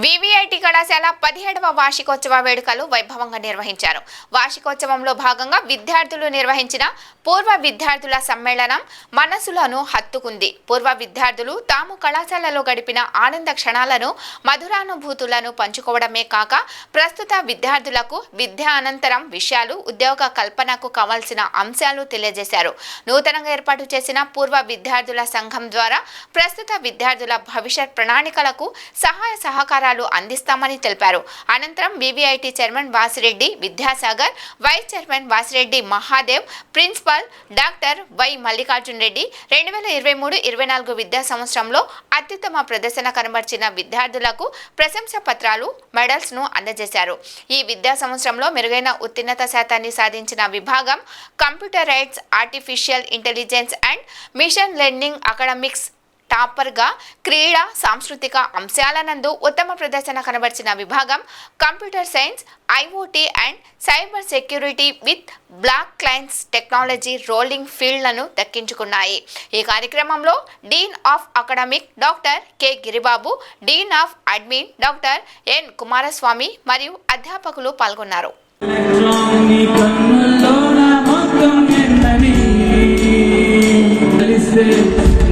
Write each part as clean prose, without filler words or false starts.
VVIT కళాశాల 17వ వార్షికోత్సవ వేడుకలు వైభవంగా నిర్వహించారు. వార్షికోత్సవంలో భాగంగా విద్యార్థులు నిర్వహించిన పూర్వ విద్యార్థుల సమ్మేళనం మనసులను హత్తుకుంది. పూర్వ విద్యార్థులు తాము కళాశాలలో గడిపిన ఆనంద క్షణాలను, మధురానుభూతులను పంచుకోవడమే కాక ప్రస్తుత విద్యార్థులకు విద్యా అనంతరం విషయాలు, ఉద్యోగ కల్పనకు కావాల్సిన అంశాలు తెలియజేశారు. నూతనంగా ఏర్పాటు చేసిన పూర్వ విద్యార్థుల సంఘం ద్వారా ప్రస్తుత విద్యార్థుల భవిష్యత్ ప్రణాళికలకు సహాయ సహకారాలు అందిస్తామని తెలిపారు. అనంతరం VVIT chairman Vasireddy Vidyasagar, vice chairman Vasireddy Mahadev, principal doctor Y Mallikarjun Reddy 2023-24 విద్యా సంవత్సరంలో అత్యుత్తమ ప్రదర్శన కనబర్చిన విద్యార్థులకు ప్రశంసా పత్రాలు, మెడల్స్ ను అందజేశారు. ఈ విద్యా సంవత్సరంలో మెరుగైన ఉత్తీర్ణత శాతాన్ని సాధించిన విభాగం computer rights, artificial intelligence and machine learning academics టాపర్గా, క్రీడా సాంస్కృతిక అంశాలనందు ఉత్తమ ప్రదర్శన కనబర్చిన విభాగం computer science, IoT and cyber security with blockchain technology rolling ఫీల్డ్లను దక్కించుకున్నాయి. ఈ కార్యక్రమంలో dean of academic doctor K Giribabu, dean of admin doctor N Kumaraswamy మరియు అధ్యాపకులు పాల్గొన్నారు.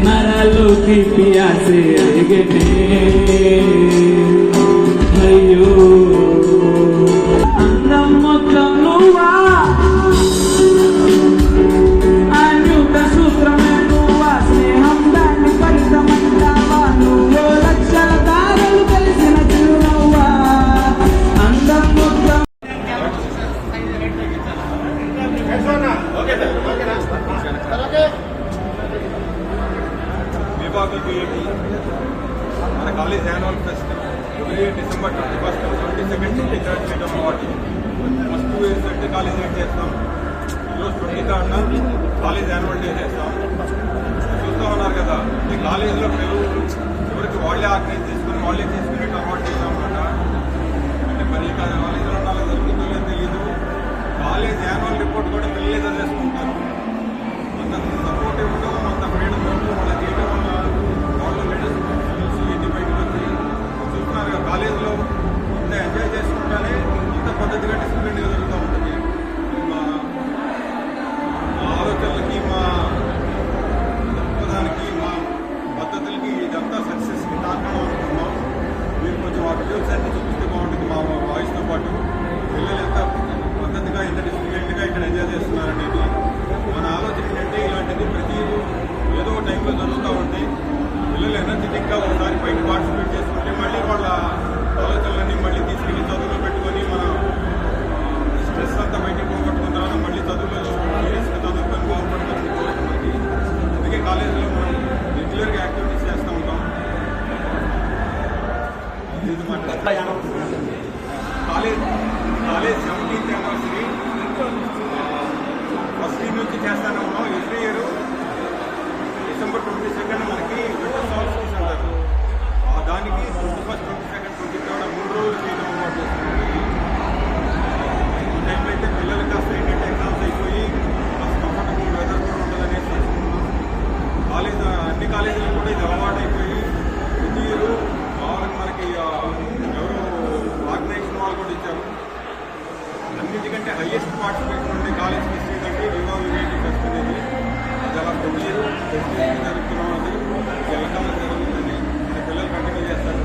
నరలోకి పియాసే అడిగనే అయ్యో అందం మొత్తం నువ్వా, అన్యుత సూత్రమే నువ్వా, స్నేహం దాన్ని ఫలితమంటావా, నువ్వు లక్షల దారులు కలిసిన చిరునవ్వా, అందం మొత్తం మన college annual pest December 21st, 22nd, 23rd చేయడం అవార్డు. ఫస్ట్ ఏంటంటే కాలేజ్ రేట్ చేస్తాం. ఈరోజు 23rd కాలేజ్ యాన్యువల్ డే చేస్తాం. చూస్తూ ఉన్నారు కదా, ఈ కాలేజీలో పిల్లలు ఎవరికి వాళ్ళే ఆర్గనైజ్ చేసుకుని వాళ్ళే చేసుకునేట్టు అవార్డు చేస్తాం అన్నమాట. అంటే మరి కాలేజీలో ఉండాలో జరుగుతుందో తెలియదు. కాలేజ్ యాన్యువల్ రిపోర్ట్ కూడా పిల్లలే చదివేసుకుంటారు. అంత సపోర్ట్ ఇవ్వడం, అంత ఫ్రీడమ్ ఇవ్వడం, అలా చేయడం వల్ల వాళ్ళు లీడర్స్ ఎన్ని బయటకు వచ్చి చూస్తున్నారు. కాలేజీలో ఇంత ఎంజాయ్ చేసుకుంటానే ఇంత పద్ధతిగా డిసిప్లిన్గా జరుగుతూ ఉంటుంది. మా ఆలోచనలకి, మా దృక్పథానికి, మా పద్ధతులకి ఇదంతా సక్సెస్కి కారణం అనుకున్నాం. మీరు కొంచెం ఆ వీడియోస్ అన్ని చూపిస్తే బాగుంటుంది. మా వాయిస్తో పాటు పిల్లలు ఎంత పద్ధతిగా, ఎంత డిసిప్లిన్గా ఇక్కడ ఎంజాయ్ చేస్తున్నారనేది మన ఆలోచన ఏంటంటే ఇలాంటిది ప్రతి ఏదో టైంలో జరుగుతూ ఉంటాయి. పిల్లలు ఎనర్జెటిక్గా ఒకసారి బయట పార్టిసిపేట్ చేసుకుంటే మళ్ళీ వాళ్ళ ఆలోచనలన్నీ మళ్ళీ తీసుకెళ్ళి చదువులో పెట్టుకొని మన స్ట్రెస్ అంతా బయటకు పోగొట్టుకున్న తర్వాత మళ్ళీ చదువులో సీరియస్గా చదువుకొని బాగుపడుతుంది మనకి. అందుకే కాలేజీలో మనం రెగ్యులర్గా యాక్టివిటీస్ చేస్తూ ఉంటాం. College 17th anniversary first year నుంచి చేస్తానే ఉన్నాం. ఎవ్రీ ఇయర్ December 22nd మనకి వింటర్ సాల్స్టిస్ అంటారు. దానికి 21st, 22nd, 23rd 3 రోజులు చేయడం అలవాటు చేస్తున్నాం. ఈ టైంలో అయితే పిల్లలకి కాస్త ఏంటంటే ఎగ్జామ్స్ అయిపోయి కాస్త కంఫర్టబుల్ వెదర్ కూడా ఉంటుందనేసి చేసుకున్నాం. అన్ని కాలేజీలు కూడా ఇది అలవాటు అయిపోయి ప్రతి ఇయర్ కావాలని మనకి ఎవరు ఆర్గనైజేషన్ వాళ్ళు కూడా ఇచ్చారు. అన్నిటికంటే హైయెస్ట్ పార్టిసిపేషన్ ఉండే కాలేజ్ ఫెస్ట్ ఏంటంటే వివిఐటి ఫెస్ట్ అనేది. అది అలా ప్రతి ఇయర్ ఫెస్ట్ జరుగుతున్నాం. అది ఎల్లకాలం జరుగుతుంది. మన పిల్లలు కంటిన్యూ చేస్తారు.